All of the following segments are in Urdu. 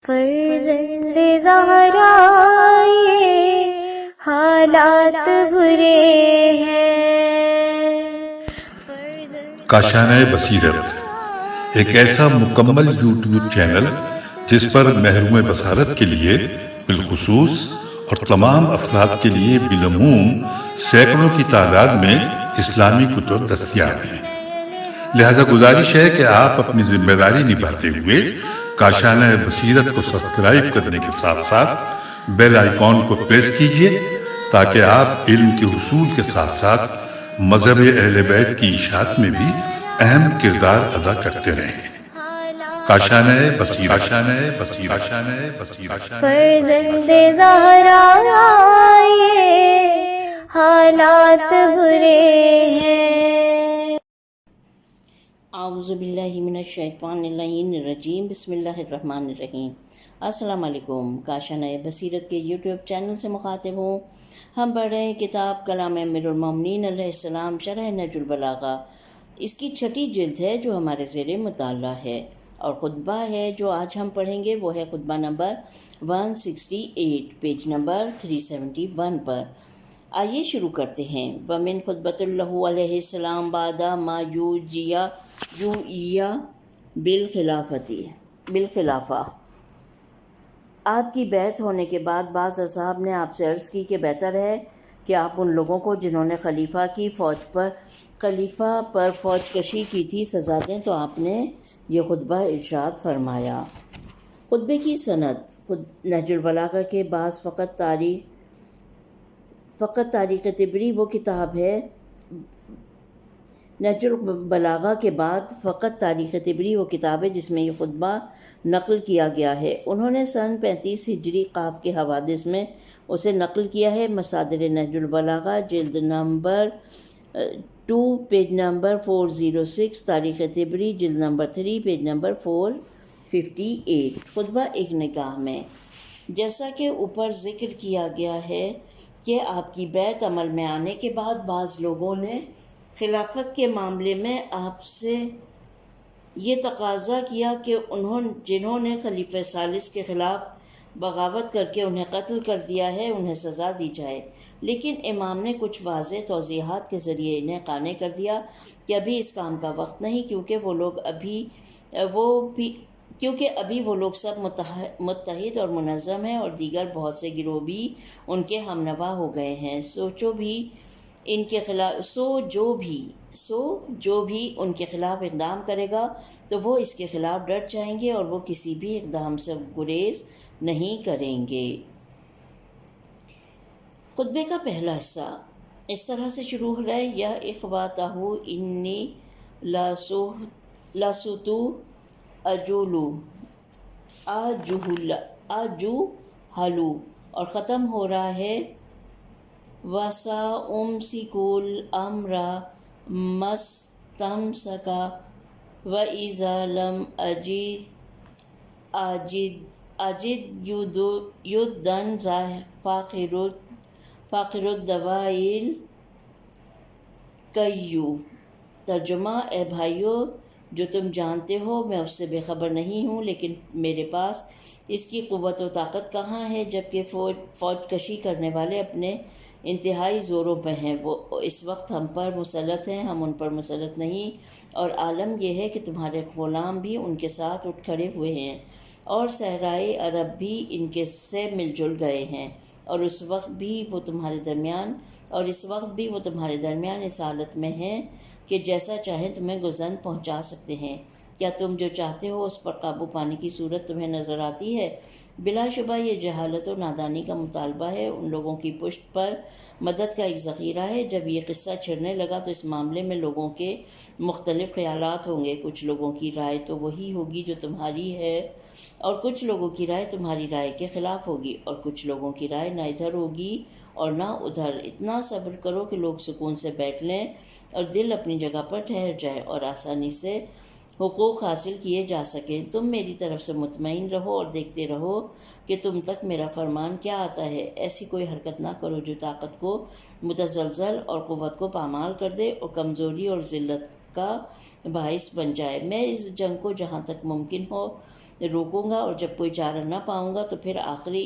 فرزند زہرا یہ حالات برے ہیں۔ کاشانۂ بصیرت ایک ایسا مکمل یوٹیوب چینل جس پر محروم بصارت کے لیے بالخصوص اور تمام افراد کے لیے بالعموم سینکڑوں کی تعداد میں اسلامی کتب دستیاب ہیں۔ لہذا گزارش ہے کہ آپ اپنی ذمہ داری نبھاتے ہوئے کاشانۂ بصیرت کو سبسکرائب کرنے کے ساتھ ساتھ بیل آئیکن کو پریس کیجیے تاکہ آپ علم کے حصول کے ساتھ ساتھ مذہب اہل بیت کی اشاعت میں بھی اہم کردار ادا کرتے رہیں۔ کاشانۂ بصیرت، کاشانۂ بصیرت، کاشانۂ بصیرت۔ فرزند زہرا یہ حالات برے ہیں۔ اعوذ باللہ من الشیطان اللعین الرجیم، بسم اللہ الرحمن الرحیم۔ السلام علیکم، کاشانۂ بصیرت کے یوٹیوب چینل سے مخاطب ہوں۔ ہم پڑھ رہے ہیں کتاب کلام امیر المومنین علیہ السلام شرح نہج البلاغہ۔ اس کی 6 جلد ہے جو ہمارے زیر مطالعہ ہے، اور خطبہ ہے جو آج ہم پڑھیں گے وہ ہے خطبہ نمبر 168 پیج نمبر 371 پر۔ آئیے شروع کرتے ہیں۔ ومن خطبۃ اللہ علیہ السلام بعد ما یوجیا بالخلافہ۔ آپ کی بیعت ہونے کے بعد بعض اصحاب نے آپ سے عرض کی کہ بہتر ہے کہ آپ ان لوگوں کو جنہوں نے خلیفہ پر فوج کشی کی تھی سزا دیں، تو آپ نے یہ خطبہ ارشاد فرمایا۔ خطبے کی سند نہج البلاغہ کے بعد فقط تاریخ طبری وہ کتاب ہے نہج البلاغہ کے بعد فقط تاریخ طبری وہ کتاب ہے جس میں یہ خطبہ نقل کیا گیا ہے۔ انہوں نے سن 35 ہجری قاف کے حوادث میں اسے نقل کیا ہے۔ مصادر نہج البلاغہ جلد نمبر 2 پیج نمبر 406، تاریخ طبری جلد نمبر 3 پیج نمبر 458۔ خطبہ ایک نگاہ میں، جیسا کہ اوپر ذکر کیا گیا ہے کہ آپ کی بیعت عمل میں آنے کے بعد بعض لوگوں نے خلافت کے معاملے میں آپ سے یہ تقاضا کیا کہ جنہوں نے خلیفہ ثالث کے خلاف بغاوت کر کے انہیں قتل کر دیا ہے انہیں سزا دی جائے، لیکن امام نے کچھ واضح توضیحات کے ذریعے انہیں قانع کر دیا کہ ابھی اس کام کا وقت نہیں، کیونکہ ابھی وہ لوگ سب متحد اور منظم ہیں اور دیگر بہت سے گروہ بھی ان کے ہمنوا ہو گئے ہیں۔ سو جو بھی ان کے خلاف اقدام کرے گا تو وہ اس کے خلاف ڈٹ جائیں گے اور وہ کسی بھی اقدام سے گریز نہیں کریں گے۔ خطبے کا پہلا حصہ اس طرح سے شروع ہو رہا ہے: یا اخواتہ انی لاسوتو اجوہلو، اور ختم ہو رہا ہے وَسَأُمْسِكُ الْأَمْرَ مَسْتَمْسَكَ وَإِذَا لَمْ أَجِدْ يُدًّا فَاخِرُ الدَّوَائِلِ کَیُّ۔ ترجمہ: اے بھائیو، جو تم جانتے ہو میں اس سے بے خبر نہیں ہوں، لیکن میرے پاس اس کی قوت و طاقت کہاں ہے، جبکہ فوج کشی کرنے والے اپنے انتہائی زوروں پہ ہیں۔ وہ اس وقت ہم پر مسلط ہیں، ہم ان پر مسلط نہیں، اور عالم یہ ہے کہ تمہارے غلام بھی ان کے ساتھ اٹھ کھڑے ہوئے ہیں، اور صحرائے عرب بھی ان کے سے مل جل گئے ہیں، اور اس وقت بھی وہ تمہارے درمیان اس حالت میں ہیں کہ جیسا چاہیں تمہیں گزن پہنچا سکتے ہیں۔ کیا تم جو چاہتے ہو اس پر قابو پانے کی صورت تمہیں نظر آتی ہے؟ بلا شبہ یہ جہالت و نادانی کا مطالبہ ہے۔ ان لوگوں کی پشت پر مدد کا ایک ذخیرہ ہے۔ جب یہ قصہ چھڑنے لگا تو اس معاملے میں لوگوں کے مختلف خیالات ہوں گے۔ کچھ لوگوں کی رائے تو وہی ہوگی جو تمہاری ہے، اور کچھ لوگوں کی رائے تمہاری رائے کے خلاف ہوگی، اور کچھ لوگوں کی رائے نہ ادھر ہوگی اور نہ ادھر۔ اتنا صبر کرو کہ لوگ سکون سے بیٹھ لیں اور دل اپنی جگہ پر ٹھہر جائے اور آسانی سے حقوق حاصل کیے جا سکیں۔ تم میری طرف سے مطمئن رہو اور دیکھتے رہو کہ تم تک میرا فرمان کیا آتا ہے۔ ایسی کوئی حرکت نہ کرو جو طاقت کو متزلزل اور قوت کو پامال کر دے اور کمزوری اور ذلت کا باعث بن جائے۔ میں اس جنگ کو جہاں تک ممکن ہو روکوں گا، اور جب کوئی چارہ نہ پاؤں گا تو پھر آخری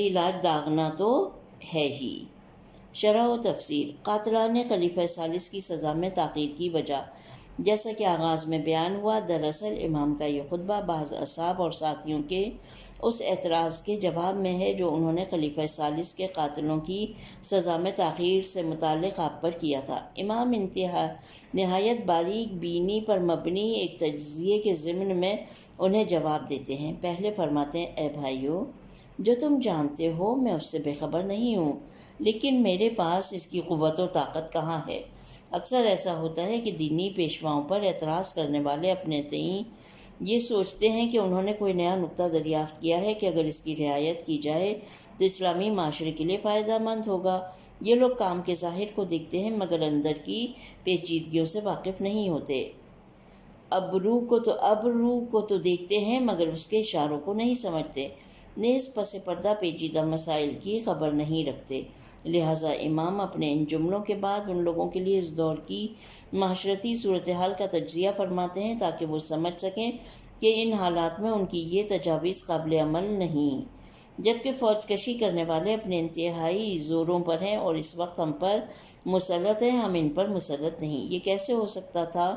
علاج داغنا تو ہے ہی۔ شرح و تفسیر۔ قاتلان خلیفہ ثالث کی سزا میں تاخیر کی وجہ۔ جیسا کہ آغاز میں بیان ہوا، دراصل امام کا یہ خطبہ بعض اصحاب اور ساتھیوں کے اس اعتراض کے جواب میں ہے جو انہوں نے خلیفہ ثالث کے قاتلوں کی سزا میں تاخیر سے متعلق آپ پر کیا تھا۔ امام نہایت باریک بینی پر مبنی ایک تجزیے کے ضمن میں انہیں جواب دیتے ہیں۔ پہلے فرماتے ہیں، اے بھائیو، جو تم جانتے ہو میں اس سے بے خبر نہیں ہوں، لیکن میرے پاس اس کی قوت و طاقت کہاں ہے؟ اکثر ایسا ہوتا ہے کہ دینی پیشواؤں پر اعتراض کرنے والے اپنے تئیں یہ سوچتے ہیں کہ انہوں نے کوئی نیا نکتہ دریافت کیا ہے کہ اگر اس کی رعایت کی جائے تو اسلامی معاشرے کے لیے فائدہ مند ہوگا۔ یہ لوگ کام کے ظاہر کو دیکھتے ہیں مگر اندر کی پیچیدگیوں سے واقف نہیں ہوتے۔ ابرو کو تو دیکھتے ہیں مگر اس کے اشاروں کو نہیں سمجھتے، نیز پس پردہ پیچیدہ مسائل کی خبر نہیں رکھتے۔ لہٰذا امام اپنے ان جملوں کے بعد ان لوگوں کے لیے اس دور کی معاشرتی صورتحال کا تجزیہ فرماتے ہیں تاکہ وہ سمجھ سکیں کہ ان حالات میں ان کی یہ تجاویز قابل عمل نہیں، جبکہ فوج کشی کرنے والے اپنے انتہائی زوروں پر ہیں اور اس وقت ہم پر مسلط ہیں، ہم ان پر مسلط نہیں۔ یہ کیسے ہو سکتا تھا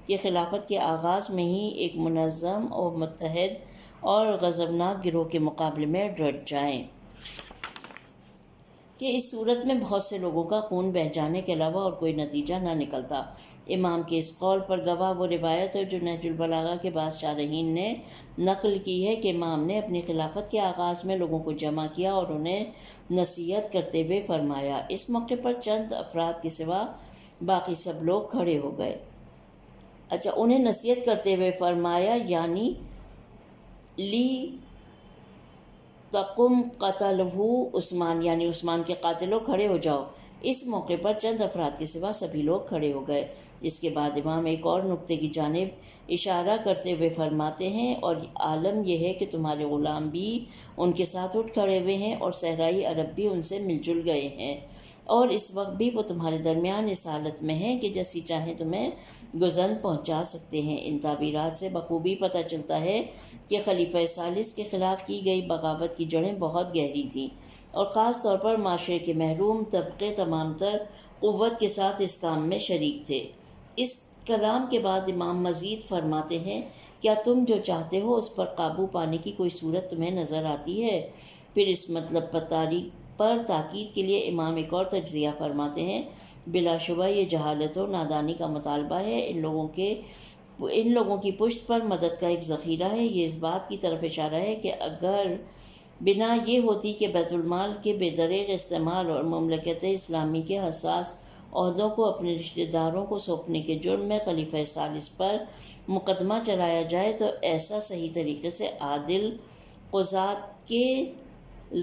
کہ خلافت کے آغاز میں ہی ایک منظم اور متحد اور غضبناک گروہ کے مقابلے میں ڈٹ جائیں کہ اس صورت میں بہت سے لوگوں کا خون بہہ جانے کے علاوہ اور کوئی نتیجہ نہ نکلتا۔ امام کے اس قول پر گواہ وہ روایت ہے جو نہج البلاغہ کے بعض شارحین نے نقل کی ہے کہ امام نے اپنی خلافت کے آغاز میں لوگوں کو جمع کیا اور انہیں نصیحت کرتے ہوئے فرمایا۔ اس موقع پر چند افراد کے سوا باقی سب لوگ کھڑے ہو گئے۔ انہیں نصیحت کرتے ہوئے فرمایا، یعنی لی تقم قتلہ عثمان، یعنی عثمان کے قاتلوں کھڑے ہو جاؤ۔ اس موقع پر چند افراد کے سوا سبھی لوگ کھڑے ہو گئے۔ اس کے بعد امام ایک اور نقطے کی جانب اشارہ کرتے ہوئے فرماتے ہیں، اور عالم یہ ہے کہ تمہارے غلام بھی ان کے ساتھ اٹھ کھڑے ہوئے ہیں اور صحرائی عرب بھی ان سے مل جل گئے ہیں، اور اس وقت بھی وہ تمہارے درمیان اس حالت میں ہیں کہ جیسی چاہیں تمہیں گزند پہنچا سکتے ہیں۔ ان تعبیرات سے بخوبی پتہ چلتا ہے کہ خلیفہ ثالث کے خلاف کی گئی بغاوت کی جڑیں بہت گہری تھیں، اور خاص طور پر معاشرے کے محروم طبقے تمام تر قوت کے ساتھ اس کام میں شریک تھے۔ اس کلام کے بعد امام مزید فرماتے ہیں، کیا تم جو چاہتے ہو اس پر قابو پانے کی کوئی صورت تمہیں نظر آتی ہے؟ پھر اس مطلب پر تاکید کے لیے امام ایک اور تجزیہ فرماتے ہیں، بلا شبہ یہ جہالت و نادانی کا مطالبہ ہے، ان لوگوں کی پشت پر مدد کا ایک ذخیرہ ہے۔ یہ اس بات کی طرف اشارہ ہے کہ اگر بنا یہ ہوتی کہ بیت المال کے بے دریغ استعمال اور مملکت اسلامی کے حساس عہدوں کو اپنے رشتہ داروں کو سونپنے کے جرم میں خلیفہ ثالث پر مقدمہ چلایا جائے تو ایسا صحیح طریقے سے عادل قضات کے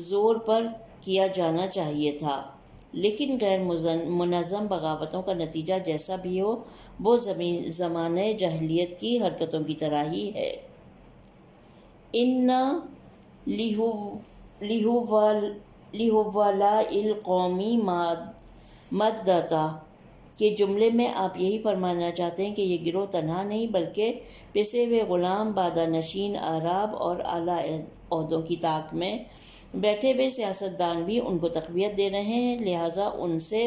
زور پر کیا جانا چاہیے تھا، لیکن غیر منظم بغاوتوں کا نتیجہ جیسا بھی ہو وہ زمانہ جاہلیت کی حرکتوں کی طرح ہی ہے۔ ان لِهُوَلَاءِ الْقَوْمِ مَدَّتَا کے جملے میں آپ یہی فرمانا چاہتے ہیں کہ یہ گروہ تنہا نہیں بلکہ پسے ہوئے غلام، بادہ نشین اعراب اور اعلیٰ عہدوں کی طاق میں بیٹھے ہوئے سیاستدان بھی ان کو تقویت دے رہے ہیں، لہٰذا ان سے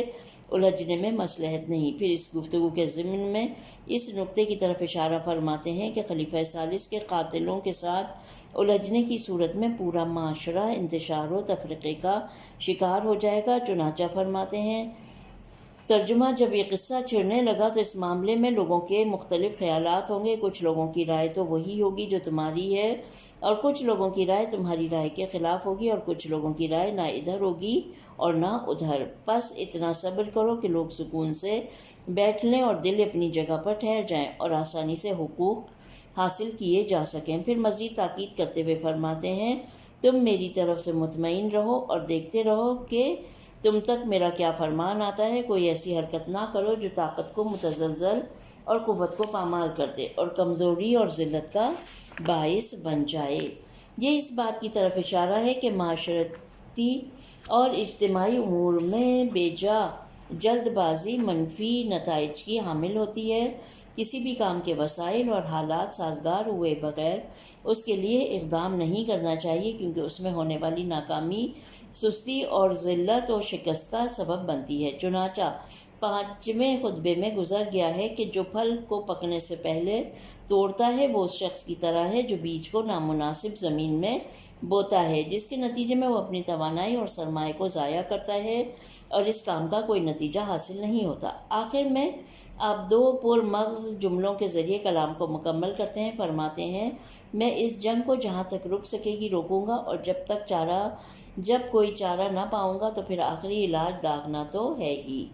الجھنے میں مصلحت نہیں۔ پھر اس گفتگو کے ضمن میں اس نقطے کی طرف اشارہ فرماتے ہیں کہ خلیفہ ثالث کے قاتلوں کے ساتھ الجھنے کی صورت میں پورا معاشرہ انتشار و تفرقے کا شکار ہو جائے گا۔ چنانچہ فرماتے ہیں ترجمہ، جب یہ قصہ چھڑنے لگا تو اس معاملے میں لوگوں کے مختلف خیالات ہوں گے، کچھ لوگوں کی رائے تو وہی ہوگی جو تمہاری ہے، اور کچھ لوگوں کی رائے تمہاری رائے کے خلاف ہوگی، اور کچھ لوگوں کی رائے نہ ادھر ہوگی اور نہ ادھر۔ بس اتنا صبر کرو کہ لوگ سکون سے بیٹھ لیں اور دل اپنی جگہ پر ٹھہر جائیں اور آسانی سے حقوق حاصل کیے جا سکیں۔ پھر مزید تاکید کرتے ہوئے فرماتے ہیں تم میری طرف سے مطمئن رہو اور دیکھتے رہو کہ تم تک میرا کیا فرمان آتا ہے۔ کوئی ایسی حرکت نہ کرو جو طاقت کو متزلزل اور قوت کو پامال کر دے اور کمزوری اور ذلت کا باعث بن جائے۔ یہ اس بات کی طرف اشارہ ہے کہ معاشرتی اور اجتماعی امور میں بے جا جلد بازی منفی نتائج کی حامل ہوتی ہے۔ کسی بھی کام کے وسائل اور حالات سازگار ہوئے بغیر اس کے لیے اقدام نہیں کرنا چاہیے، کیونکہ اس میں ہونے والی ناکامی سستی اور ذلت و شکست کا سبب بنتی ہے۔ چنانچہ 5ویں خطبے میں گزر گیا ہے کہ جو پھل کو پکنے سے پہلے توڑتا ہے وہ اس شخص کی طرح ہے جو بیج کو نامناسب زمین میں بوتا ہے، جس کے نتیجے میں وہ اپنی توانائی اور سرمایہ کو ضائع کرتا ہے اور اس کام کا کوئی نتیجہ حاصل نہیں ہوتا۔ آخر میں آپ 2 پرمغز جملوں کے ذریعے کلام کو مکمل کرتے ہیں۔ فرماتے ہیں، میں اس جنگ کو جہاں تک رک سکے گی روکوں گا، اور جب کوئی چارہ نہ پاؤں گا تو پھر آخری علاج داغنا تو ہے ہی۔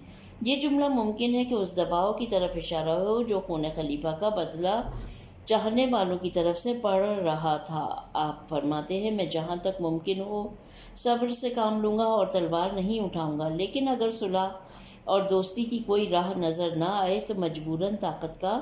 یہ جملہ ممکن ہے کہ اس دباؤ کی طرف اشارہ ہو جو خون خلیفہ کا بدلہ چاہنے والوں کی طرف سے پڑ رہا تھا۔ آپ فرماتے ہیں، میں جہاں تک ممکن ہو صبر سے کام لوں گا اور تلوار نہیں اٹھاؤں گا، لیکن اگر صلح اور دوستی کی کوئی راہ نظر نہ آئے تو مجبوراً طاقت کا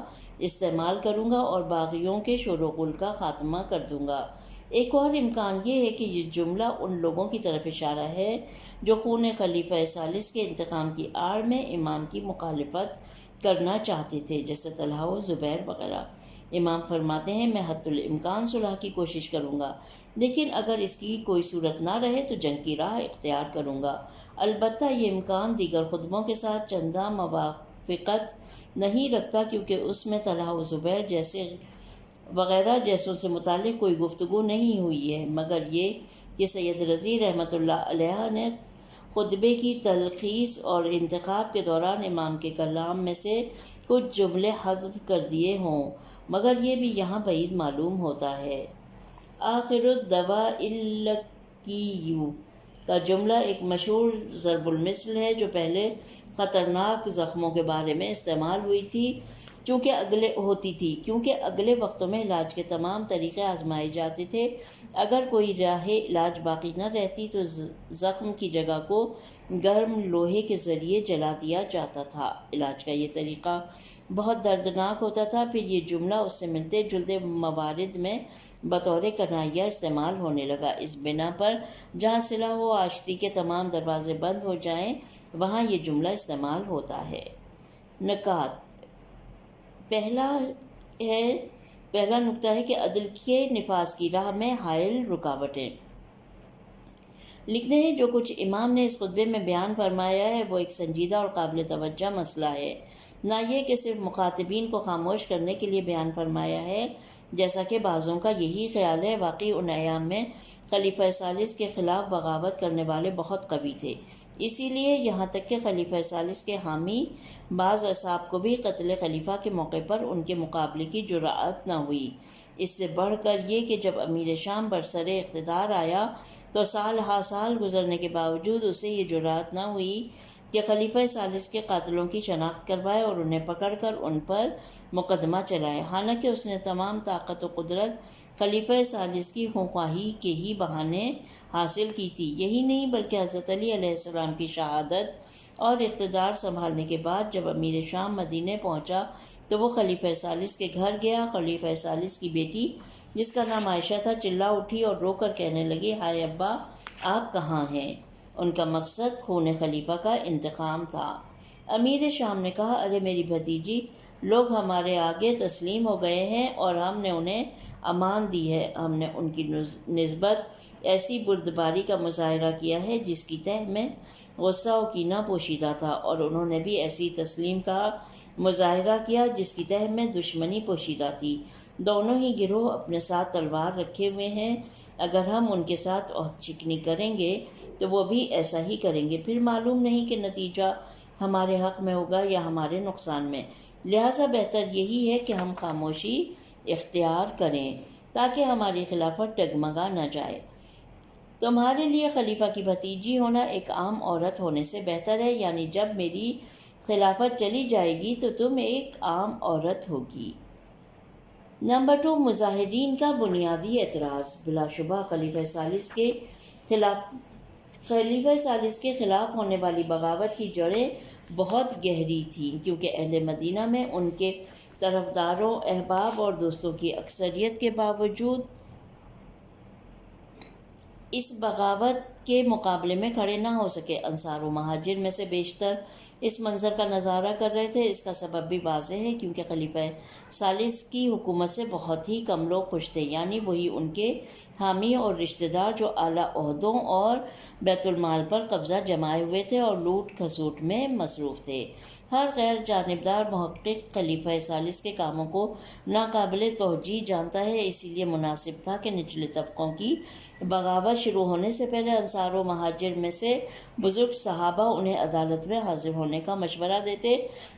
استعمال کروں گا اور باغیوں کے شور و غل کا خاتمہ کر دوں گا۔ ایک اور امکان یہ ہے کہ یہ جملہ ان لوگوں کی طرف اشارہ ہے جو خون خلیفہ ثالث کے انتقام کی آڑ میں امام کی مخالفت کرنا چاہتے تھے، جیسے طلحہ و زبیر وغیرہ۔ امام فرماتے ہیں، میں حتی الامکان صلح کی کوشش کروں گا، لیکن اگر اس کی کوئی صورت نہ رہے تو جنگ کی راہ اختیار کروں گا۔ البتہ یہ امکان دیگر خطبوں کے ساتھ چنداں موافقت نہیں رکھتا، کیونکہ اس میں طلحہ و زبیر وغیرہ جیسوں سے متعلق کوئی گفتگو نہیں ہوئی ہے، مگر یہ کہ سید رضی رحمۃ اللہ علیہ نے خطبے کی تلخیص اور انتخاب کے دوران امام کے کلام میں سے کچھ جملے حذف کر دیے ہوں، مگر یہ بھی یہاں بعید معلوم ہوتا ہے۔ آخر الدواء الکیّ کا جملہ ایک مشہور ضرب المثل ہے جو پہلے خطرناک زخموں کے بارے میں استعمال ہوئی تھی، کیونکہ اگلے وقتوں میں علاج کے تمام طریقے آزمائے جاتے تھے۔ اگر کوئی راہ علاج باقی نہ رہتی تو زخم کی جگہ کو گرم لوہے کے ذریعے جلا دیا جاتا تھا۔ علاج کا یہ طریقہ بہت دردناک ہوتا تھا۔ پھر یہ جملہ اس سے ملتے جلتے موارد میں بطور کنایہ استعمال ہونے لگا۔ اس بنا پر جہاں صلح و آشتی کے تمام دروازے بند ہو جائیں وہاں یہ جملہ استعمال ہوتا ہے۔ نکات۔ پہلا نکتہ ہے کہ عدل کے نفاذ کی راہ میں حائل رکاوٹیں۔ لکھتے ہیں، جو کچھ امام نے اس خطبے میں بیان فرمایا ہے وہ ایک سنجیدہ اور قابل توجہ مسئلہ ہے، نہ یہ کہ صرف مخاطبین کو خاموش کرنے کے لیے بیان فرمایا ہے، جیسا کہ بعضوں کا یہی خیال ہے۔ واقعی ان ایام میں خلیفہ ثالث کے خلاف بغاوت کرنے والے بہت قوی تھے، اسی لیے یہاں تک کہ خلیفہ ثالث کے حامی بعض اصحاب کو بھی قتل خلیفہ کے موقع پر ان کے مقابلے کی جرأت نہ ہوئی۔ اس سے بڑھ کر یہ کہ جب امیر شام برسر اقتدار آیا تو سال ہا سال گزرنے کے باوجود اسے یہ جرأت نہ ہوئی کہ خلیفہ ثالث کے قاتلوں کی شناخت کروائے اور انہیں پکڑ کر ان پر مقدمہ چلائے، حالانکہ اس نے تمام طاقت و قدرت خلیفہ ثالث کی خواہی کے ہی بہانے حاصل کی تھی۔ یہی نہیں بلکہ حضرت علی علیہ السلام کی شہادت اور اقتدار سنبھالنے کے بعد جب امیر شام مدینے پہنچا تو وہ خلیفہ ثالث کے گھر گیا۔ خلیفہ ثالث کی بیٹی جس کا نام عائشہ تھا چلا اٹھی اور رو کر کہنے لگی، ہائے ابا، آپ کہاں ہیں؟ ان کا مقصد خون خلیفہ کا انتقام تھا۔ امیر شام نے کہا، ارے میری بھتیجی، لوگ ہمارے آگے تسلیم ہو گئے ہیں اور ہم نے انہیں امان دی ہے۔ ہم نے ان کی نسبت ایسی بردباری کا مظاہرہ کیا ہے جس کی تہ میں غصہ و کینہ پوشیدہ تھا، اور انہوں نے بھی ایسی تسلیم کا مظاہرہ کیا جس کی تہ میں دشمنی پوشیدہ تھی۔ دونوں ہی گروہ اپنے ساتھ تلوار رکھے ہوئے ہیں، اگر ہم ان کے ساتھ عہد شکنی کریں گے تو وہ بھی ایسا ہی کریں گے، پھر معلوم نہیں کہ نتیجہ ہمارے حق میں ہوگا یا ہمارے نقصان میں۔ لہٰذا بہتر یہی ہے کہ ہم خاموشی اختیار کریں تاکہ ہماری خلافت ڈگمگا نہ جائے۔ تمہارے لیے خلیفہ کی بھتیجی ہونا ایک عام عورت ہونے سے بہتر ہے، یعنی جب میری خلافت چلی جائے گی تو تم ایک عام عورت ہوگی۔ نمبر 2، مظاہرین کا بنیادی اعتراض۔ بلا شبہ خلیفہ ثالث کے خلاف ہونے والی بغاوت کی جڑیں بہت گہری تھیں، کیونکہ اہل مدینہ میں ان کے طرفداروں، احباب اور دوستوں کی اکثریت کے باوجود اس بغاوت کے مقابلے میں کھڑے نہ ہو سکے۔ انصار و مہاجر میں سے بیشتر اس منظر کا نظارہ کر رہے تھے۔ اس کا سبب بھی واضح ہے، کیونکہ خلیفہ ثالث کی حکومت سے بہت ہی کم لوگ خوش تھے، یعنی وہی ان کے حامی اور رشتہ دار جو اعلیٰ عہدوں اور بیت المال پر قبضہ جمائے ہوئے تھے اور لوٹ کھسوٹ میں مصروف تھے۔ ہر غیر جانبدار محقق خلیفہ ثالث کے کاموں کو ناقابل توجیہ جانتا ہے، اسی لیے مناسب تھا کہ نچلے طبقوں کی بغاوت شروع ہونے سے پہلے انصار و مہاجر میں سے بزرگ صحابہ انہیں عدالت میں حاضر ہونے کا مشورہ دیتے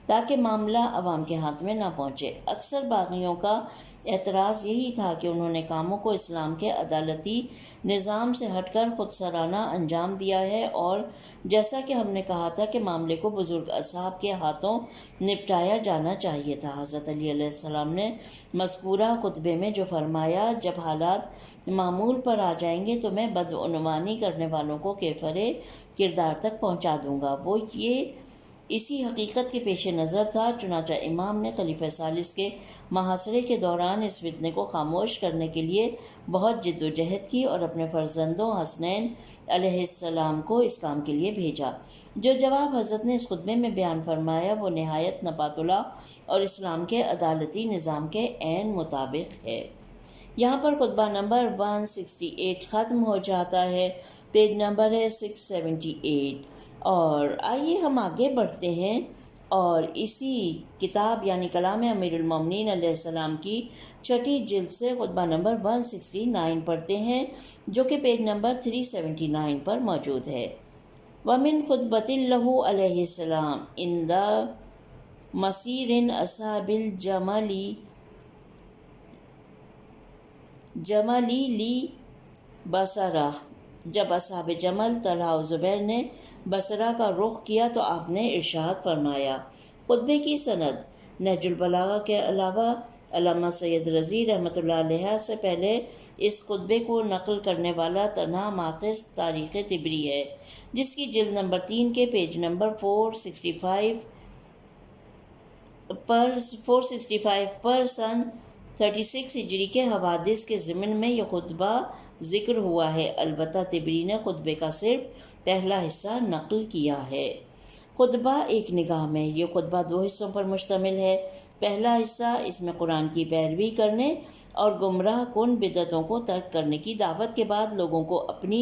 تاکہ معاملہ عوام کے ہاتھ میں نہ پہنچے۔ اکثر باغیوں کا اعتراض یہی تھا کہ انہوں نے کاموں کو اسلام کے عدالتی نظام سے ہٹ کر خود سرانہ انجام دیا ہے، اور جیسا کہ ہم نے کہا تھا کہ معاملے کو بزرگ اصحاب کے ہاتھوں نپٹایا جانا چاہیے تھا۔ حضرت علی علیہ السلام نے مذکورہ خطبے میں جو فرمایا، جب حالات معمول پر آ جائیں گے تو میں بدعنوانی کرنے والوں کو کیفر کردار تک پہنچا دوں گا، وہ یہ اسی حقیقت کے پیش نظر تھا۔ چنانچہ امام نے خلیفہ ثالث کے محاصرے کے دوران اس فتنے کو خاموش کرنے کے لیے بہت جد و جہد کی اور اپنے فرزندوں حسنین علیہ السلام کو اس کام کے لیے بھیجا۔ جو جواب حضرت نے اس خطبے میں بیان فرمایا وہ نہایت نپاتلا اور اسلام کے عدالتی نظام کے عین مطابق ہے۔ یہاں پر خطبہ نمبر 168 ختم ہو جاتا ہے، پیج نمبر ہے 678۔ اور آئیے ہم آگے بڑھتے ہیں اور اسی کتاب یعنی کلام امیر المومنین علیہ السلام کی 6ٹھی جلد سے خطبہ نمبر 169 پڑھتے ہیں، جو کہ پیج نمبر 379 پر موجود ہے۔ وَمِن خُطْبَةٍ لَهُ علیہ السلام عِنْدَ مَسِيرٍ أَصْحَابِ جملی لی بصرہ، جب اصحاب جمل طلحہ و زبیر نے بصرہ کا رخ کیا تو آپ نے ارشاد فرمایا۔ خطبے کی سند: نہج البلاغہ کے علاوہ علامہ سید رضی رحمۃ اللہ علیہ سے پہلے اس خطبے کو نقل کرنے والا تنہا ماخذ تاریخ طبری ہے، جس کی جلد نمبر 3 کے پیج نمبر 465 پر سن 36 ہجری کے حوادث کے ضمن میں یہ خطبہ ذکر ہوا ہے۔ البتہ طبری نے خطبے کا صرف پہلا حصہ نقل کیا ہے۔ خطبہ ایک نگاہ میں، یہ خطبہ 2 حصوں پر مشتمل ہے۔ پہلا حصہ اس میں قرآن کی پیروی کرنے اور گمراہ کن بدعتوں کو ترک کرنے کی دعوت کے بعد لوگوں کو اپنی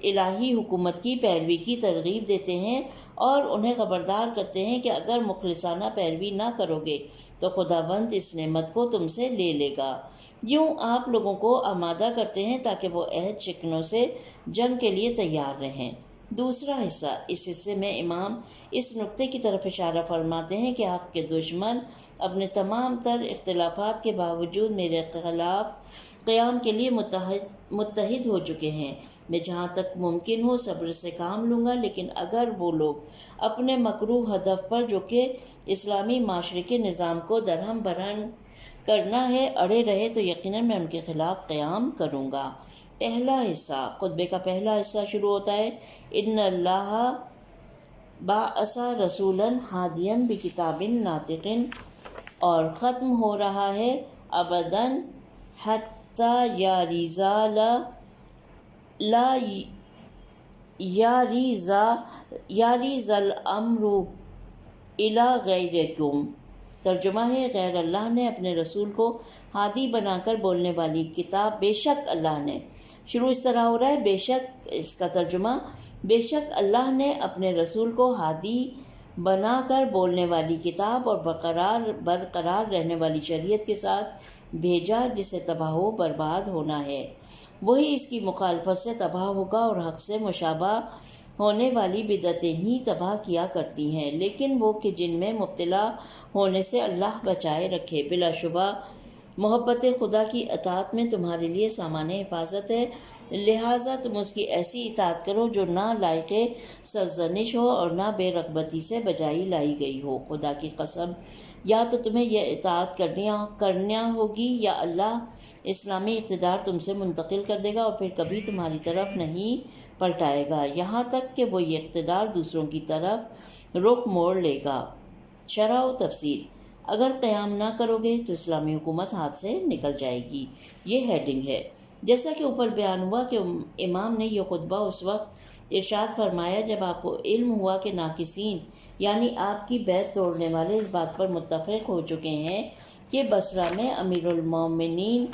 الہی حکومت کی پیروی کی ترغیب دیتے ہیں اور انہیں خبردار کرتے ہیں کہ اگر مخلصانہ پیروی نہ کرو گے تو خداوند اس نعمت کو تم سے لے لے گا۔ یوں آپ لوگوں کو آمادہ کرتے ہیں تاکہ وہ عہد شکنوں سے جنگ کے لیے تیار رہیں۔ دوسرا حصہ، اس حصے میں امام اس نقطے کی طرف اشارہ فرماتے ہیں کہ حق کے دشمن اپنے تمام تر اختلافات کے باوجود میرے خلاف قیام کے لیے متحد ہو چکے ہیں۔ میں جہاں تک ممکن ہو صبر سے کام لوں گا، لیکن اگر وہ لوگ اپنے مکروہ ہدف پر جو کہ اسلامی معاشرے کے نظام کو درہم برہم کرنا ہے اڑے رہے تو یقیناً میں ان کے خلاف قیام کروں گا۔ پہلا حصہ، خطبے کا پہلا حصہ شروع ہوتا ہے ان اللہ بعث رسولا ہادیا بکتاب ناطق، اور ختم ہو رہا ہے ابدا حتی یاریز الامر الی غیرکم۔ ترجمہ ہے، غیر اللہ نے اپنے رسول کو ہادی بنا کر بولنے والی کتاب، بے شک اللہ نے، شروع اس طرح ہو رہا ہے بے شک، اس کا ترجمہ بے شک اللہ نے اپنے رسول کو ہادی بنا کر بولنے والی کتاب اور برقرار رہنے والی شریعت کے ساتھ بھیجا جسے تباہ و برباد ہونا ہے۔ وہی اس کی مخالفت سے تباہ ہوگا اور حق سے مشابہ ہونے والی بدعتیں ہی تباہ کیا کرتی ہیں، لیکن وہ کہ جن میں مبتلا ہونے سے اللہ بچائے رکھے۔ بلا شبہ محبت خدا کی اطاعت میں تمہارے لیے سامان حفاظت ہے، لہٰذا تم اس کی ایسی اطاعت کرو جو نہ لائق سرزنش ہو اور نہ بے رغبتی سے بجائی لائی گئی ہو۔ خدا کی قسم، یا تو تمہیں یہ اطاعت کرنا ہوگی یا اللہ اسلامی اقتدار تم سے منتقل کر دے گا اور پھر کبھی تمہاری طرف نہیں پلٹائے گا، یہاں تک کہ وہ یہ اقتدار دوسروں کی طرف رخ موڑ لے گا۔ شرح و تفصیل: اگر قیام نہ کرو گے تو اسلامی حکومت ہاتھ سے نکل جائے گی۔ یہ ہیڈنگ ہے۔ جیسا کہ اوپر بیان ہوا کہ امام نے یہ خطبہ اس وقت ارشاد فرمایا جب آپ کو علم ہوا کہ ناقصین یعنی آپ کی بیعت توڑنے والے اس بات پر متفق ہو چکے ہیں کہ بصرہ میں امیر المومنین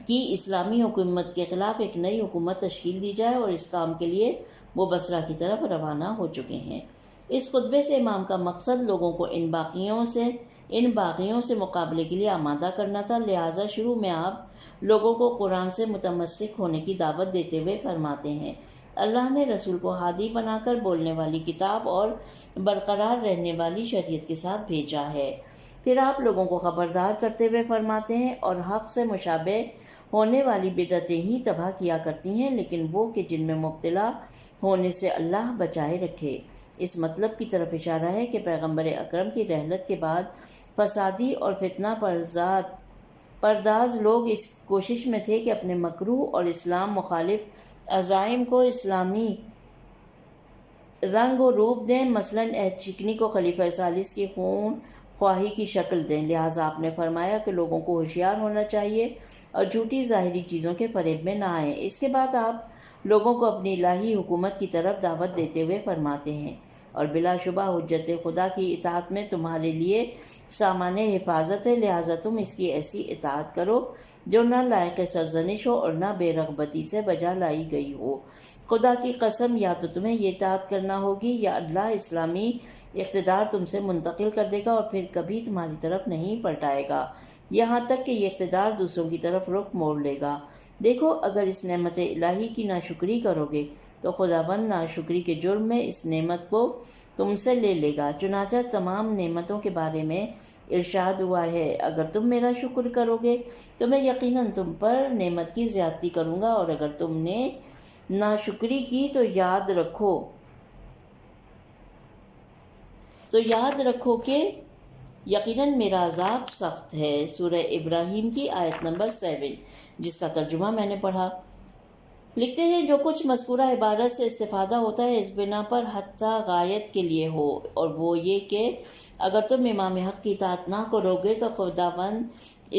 کی اسلامی حکومت کے خلاف ایک نئی حکومت تشکیل دی جائے، اور اس کام کے لیے وہ بصرہ کی طرف روانہ ہو چکے ہیں۔ اس خطبے سے امام کا مقصد لوگوں کو ان باغیوں سے مقابلے کے لیے آمادہ کرنا تھا، لہٰذا شروع میں آپ لوگوں کو قرآن سے متمسک ہونے کی دعوت دیتے ہوئے فرماتے ہیں، اللہ نے رسول کو ہادی بنا کر بولنے والی کتاب اور برقرار رہنے والی شریعت کے ساتھ بھیجا ہے۔ پھر آپ لوگوں کو خبردار کرتے ہوئے فرماتے ہیں، اور حق سے مشابہ ہونے والی بدعتیں ہی تباہ کیا کرتی ہیں، لیکن وہ کہ جن میں مبتلا ہونے سے اللہ بچائے رکھے۔ اس مطلب کی طرف اشارہ ہے کہ پیغمبر اکرم کی رحلت کے بعد فسادی اور فتنہ پرداز لوگ اس کوشش میں تھے کہ اپنے مکروہ اور اسلام مخالف عزائم کو اسلامی رنگ و روپ دیں، مثلاً عہد چکنی کو خلیفہ ثالث کی خون خواہی کی شکل دیں۔ لہٰذا آپ نے فرمایا کہ لوگوں کو ہوشیار ہونا چاہیے اور جھوٹی ظاہری چیزوں کے فریب میں نہ آئیں۔ اس کے بعد آپ لوگوں کو اپنی الہی حکومت کی طرف دعوت دیتے ہوئے فرماتے ہیں، اور بلا شبہ حجت خدا کی اطاعت میں تمہارے لیے سامان حفاظت ہے، لہٰذا تم اس کی ایسی اطاعت کرو جو نہ لائق سرزنش ہو اور نہ بے رغبتی سے بجا لائی گئی ہو۔ خدا کی قسم، یا تو تمہیں یہ اطاعت کرنا ہوگی یا اللہ اسلامی اقتدار تم سے منتقل کر دے گا اور پھر کبھی تمہاری طرف نہیں پلٹائے گا، یہاں تک کہ یہ اقتدار دوسروں کی طرف رخ موڑ لے گا۔ دیکھو، اگر اس نعمت الہی کی ناشکری کرو گے تو خداوند ناشکری کے جرم میں اس نعمت کو تم سے لے لے گا۔ چنانچہ تمام نعمتوں کے بارے میں ارشاد ہوا ہے، اگر تم میرا شکر کرو گے تو میں یقیناً تم پر نعمت کی زیادتی کروں گا، اور اگر تم نے ناشکری کی تو یاد رکھو کہ یقیناً میرا عذاب سخت ہے۔ سورہ ابراہیم کی آیت نمبر 7، جس کا ترجمہ میں نے پڑھا۔ لکھتے ہیں، جو کچھ مذکورہ عبارت سے استفادہ ہوتا ہے اس بنا پر حتیٰ غایت کے لیے ہو، اور وہ یہ کہ اگر تم امام حق کی اطاعت نہ کرو گے تو خداوند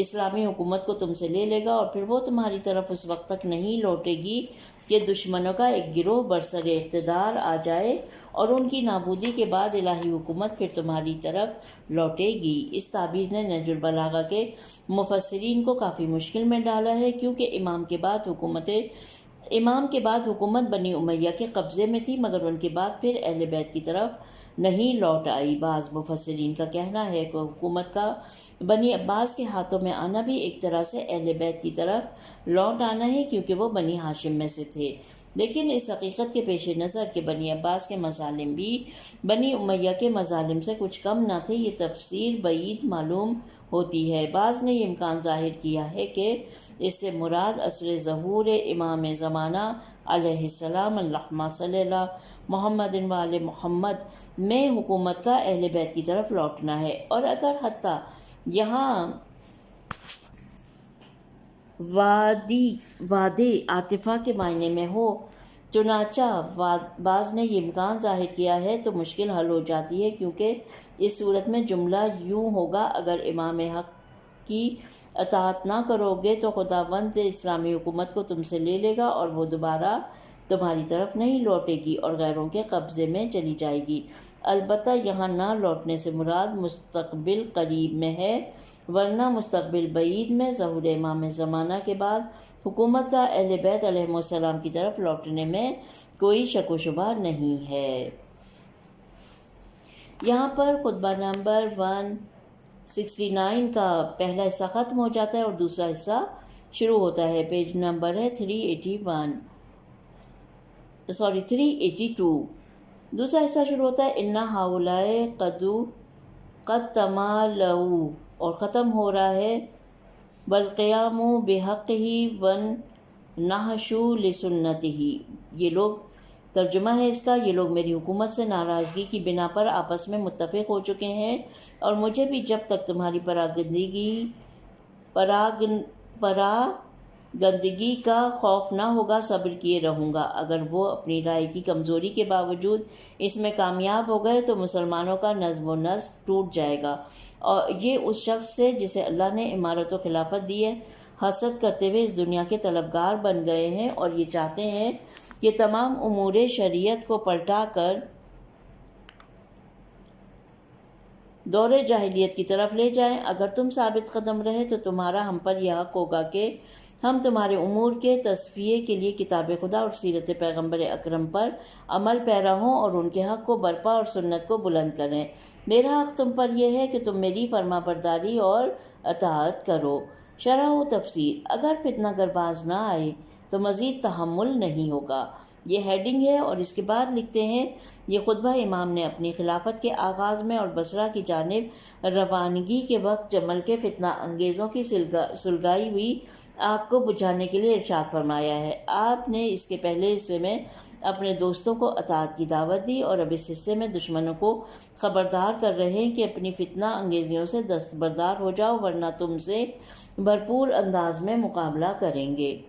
اسلامی حکومت کو تم سے لے لے گا، اور پھر وہ تمہاری طرف اس وقت تک نہیں لوٹے گی کہ دشمنوں کا ایک گروہ برسر اقتدار آ جائے، اور ان کی نابودی کے بعد الہی حکومت پھر تمہاری طرف لوٹے گی۔ اس تعبیر نے نہج البلاغہ کے مفسرین کو کافی مشکل میں ڈالا ہے، کیونکہ امام کے بعد حکومت بنی امیہ کے قبضے میں تھی، مگر ان کے بعد پھر اہل بیت کی طرف نہیں لوٹ آئی۔ بعض مفسرین کا کہنا ہے کہ حکومت کا بنی عباس کے ہاتھوں میں آنا بھی ایک طرح سے اہل بیت کی طرف لوٹ آنا ہے، کیونکہ وہ بنی ہاشم میں سے تھے، لیکن اس حقیقت کے پیش نظر کہ بنی عباس کے مظالم بھی بنی امیہ کے مظالم سے کچھ کم نہ تھے، یہ تفسیر بعید معلوم ہوتی ہے۔ بعض نے یہ امکان ظاہر کیا ہے کہ اس سے مراد عصر ظہور امام زمانہ علیہ السلام اللہم صلی اللہ محمد و آل محمد میں حکومت کا اہل بیت کی طرف لوٹنا ہے، اور اگر حتیٰ یہاں وعدے عاطفہ کے معنی میں ہو، چنانچہ بعض نے یہ امکان ظاہر کیا ہے تو مشکل حل ہو جاتی ہے، کیونکہ اس صورت میں جملہ یوں ہوگا، اگر امام حق کی اطاعت نہ کرو گے تو خداوند اسلامی حکومت کو تم سے لے لے گا، اور وہ دوبارہ تمہاری طرف نہیں لوٹے گی اور غیروں کے قبضے میں چلی جائے گی۔ البتہ یہاں نہ لوٹنے سے مراد مستقبل قریب میں ہے، ورنہ مستقبل بعید میں ظہور امام زمانہ کے بعد حکومت کا اہل بیت علیہ السلام کی طرف لوٹنے میں کوئی شک و شبہ نہیں ہے۔ یہاں پر خطبہ نمبر 169 کا پہلا حصہ ختم ہو جاتا ہے اور دوسرا حصہ شروع ہوتا ہے۔ پیج نمبر ہے 382۔ دوسرا حصہ شروع ہوتا ہے اِنَّ هَؤُلَاءِ قَدْ تَمَالَوْا، اور ختم ہو رہا ہے وَالْقِيَامُ بِحَقِّهِ وَالنَّهْشُ لِسُنَّتِهِ۔ یہ لوگ ترجمہ ہے اس کا، یہ لوگ میری حکومت سے ناراضگی کی بنا پر آپس میں متفق ہو چکے ہیں، اور مجھے بھی جب تک تمہاری گندگی کا خوف نہ ہوگا صبر کیے رہوں گا۔ اگر وہ اپنی رائے کی کمزوری کے باوجود اس میں کامیاب ہو گئے تو مسلمانوں کا نظم و نسق ٹوٹ جائے گا، اور یہ اس شخص سے جسے اللہ نے امارت و خلافت دی ہے حسد کرتے ہوئے اس دنیا کے طلبگار بن گئے ہیں اور یہ چاہتے ہیں کہ تمام امور شریعت کو پلٹا کر دور جاہلیت کی طرف لے جائیں۔ اگر تم ثابت قدم رہے تو تمہارا ہم پر یہ حق ہوگا کہ ہم تمہارے امور کے تصفیے کے لیے کتاب خدا اور سیرت پیغمبر اکرم پر عمل پیرا ہوں اور ان کے حق کو برپا اور سنت کو بلند کریں۔ میرا حق تم پر یہ ہے کہ تم میری فرما برداری اور اطاعت کرو۔ شرح و تفسیر: اگر فتنہ گر باز نہ آئے تو مزید تحمل نہیں ہوگا۔ یہ ہیڈنگ ہے اور اس کے بعد لکھتے ہیں، یہ خطبہ امام نے اپنی خلافت کے آغاز میں اور بصرہ کی جانب روانگی کے وقت جمل کے فتنہ انگیزوں کی سلگائی ہوئی آگ کو بجھانے کے لیے ارشاد فرمایا ہے۔ آپ نے اس کے پہلے حصے میں اپنے دوستوں کو اطاعت کی دعوت دی اور اب اس حصے میں دشمنوں کو خبردار کر رہے ہیں کہ اپنی فتنہ انگیزیوں سے دستبردار ہو جاؤ ورنہ تم سے بھرپور انداز میں مقابلہ کریں گے۔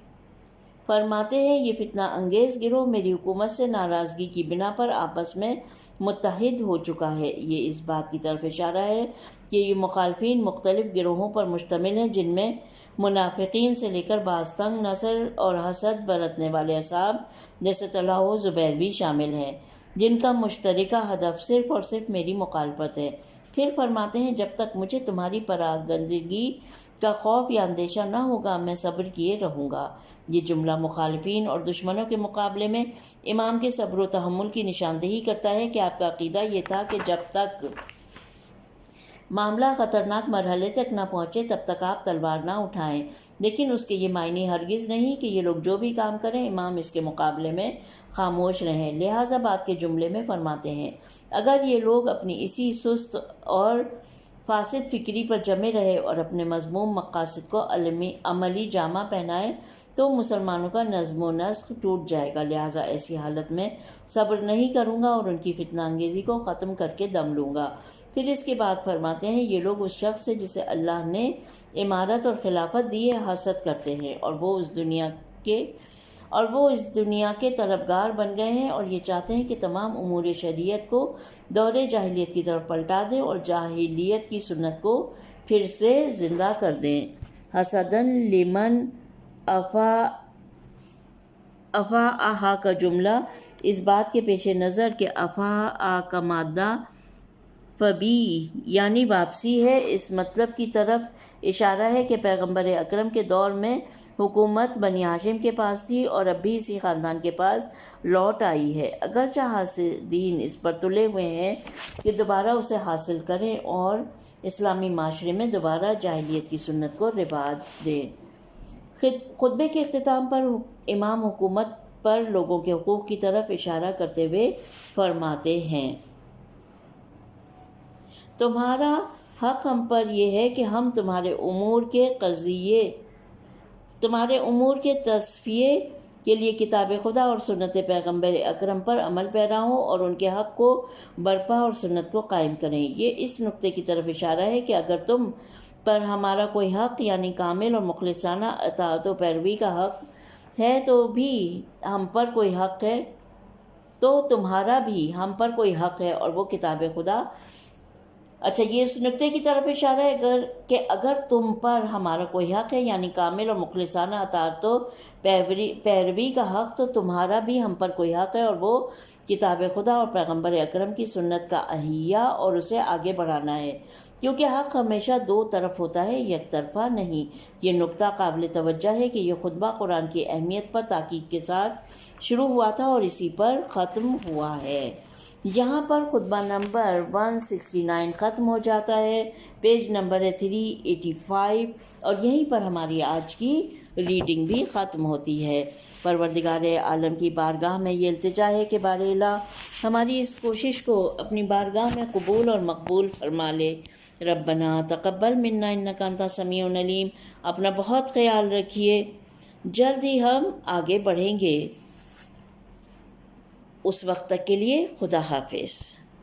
فرماتے ہیں، یہ فتنہ انگیز گروہ میری حکومت سے ناراضگی کی بنا پر آپس میں متحد ہو چکا ہے۔ یہ اس بات کی طرف اشارہ ہے کہ یہ مخالفین مختلف گروہوں پر مشتمل ہیں، جن میں منافقین سے لے کر بعض تنگ نظر اور حسد برتنے والے اصحاب جیسے طلحہ و زبیر بھی شامل ہیں، جن کا مشترکہ ہدف صرف اور صرف میری مخالفت ہے۔ پھر فرماتے ہیں، جب تک مجھے تمہاری پراگندگی کا خوف یا اندیشہ نہ ہوگا میں صبر کیے رہوں گا۔ یہ جملہ مخالفین اور دشمنوں کے مقابلے میں امام کے صبر و تحمل کی نشاندہی کرتا ہے کہ آپ کا عقیدہ یہ تھا کہ جب تک معاملہ خطرناک مرحلے تک نہ پہنچے تب تک آپ تلوار نہ اٹھائیں، لیکن اس کے یہ معنی ہرگز نہیں کہ یہ لوگ جو بھی کام کریں امام اس کے مقابلے میں خاموش رہیں۔ لہٰذا بعد کے جملے میں فرماتے ہیں، اگر یہ لوگ اپنی اسی سست اور فاسد فکری پر جمے رہے اور اپنے مذموم مقاصد کو عملی جامہ پہنائے تو مسلمانوں کا نظم و نسق ٹوٹ جائے گا۔ لہٰذا ایسی حالت میں صبر نہیں کروں گا اور ان کی فتنہ انگیزی کو ختم کر کے دم لوں گا۔ پھر اس کے بعد فرماتے ہیں، یہ لوگ اس شخص سے جسے اللہ نے امارت اور خلافت دی ہے حسد کرتے ہیں اور وہ اس دنیا کے طلبگار بن گئے ہیں اور یہ چاہتے ہیں کہ تمام امور شریعت کو دور جاہلیت کی طرف پلٹا دیں اور جاہلیت کی سنت کو پھر سے زندہ کر دیں۔ حسدن لمن افا کا جملہ اس بات کے پیش نظر کہ افا کا مادہ فبی یعنی واپسی ہے، اس مطلب کی طرف اشارہ ہے کہ پیغمبر اکرم کے دور میں حکومت بنی ہاشم کے پاس تھی اور اب بھی اسی خاندان کے پاس لوٹ آئی ہے، اگرچہ حاسدین اس پر تلے ہوئے ہیں کہ دوبارہ اسے حاصل کریں اور اسلامی معاشرے میں دوبارہ جاہلیت کی سنت کو رواج دیں۔ خطبے کے اختتام پر امام حکومت پر لوگوں کے حقوق کی طرف اشارہ کرتے ہوئے فرماتے ہیں، تمہارا حق ہم پر یہ ہے کہ ہم تمہارے امور کے تصفیے کے لیے کتاب خدا اور سنت پیغمبر اکرم پر عمل پیرا ہوں اور ان کے حق کو برپا اور سنت کو قائم کریں۔ یہ اس نقطے کی طرف اشارہ ہے کہ اگر تم پر ہمارا کوئی حق یعنی کامل اور مخلصانہ اطاعت و پیروی کا حق ہے تو بھی ہم پر کوئی حق ہے تو تمہارا بھی ہم پر کوئی حق ہے اور وہ کتاب خدا۔ یہ اس نقطے کی طرف اشارہ ہے کہ اگر تم پر ہمارا کوئی حق ہے یعنی کامل اور مخلصانہ اطاعت و پیروی کا حق تو تمہارا بھی ہم پر کوئی حق ہے اور وہ کتاب خدا اور پیغمبر اکرم کی سنت کا احیا اور اسے آگے بڑھانا ہے، کیونکہ حق ہمیشہ دو طرف ہوتا ہے، یک طرفہ نہیں۔ یہ نقطہ قابل توجہ ہے کہ یہ خطبہ قرآن کی اہمیت پر تاکید کے ساتھ شروع ہوا تھا اور اسی پر ختم ہوا ہے۔ یہاں پر خطبہ نمبر 169 ختم ہو جاتا ہے، پیج نمبر 385، اور یہیں پر ہماری آج کی ریڈنگ بھی ختم ہوتی ہے۔ پروردگار عالم کی بارگاہ میں یہ التجا ہے کہ بار الہ ہماری اس کوشش کو اپنی بارگاہ میں قبول اور مقبول فرما لے۔ ربنا تقبل منا انک انت السمیع العلیم۔ اپنا بہت خیال رکھیے، جلد ہی ہم آگے بڑھیں گے، اس وقت تک کے لیے خدا حافظ۔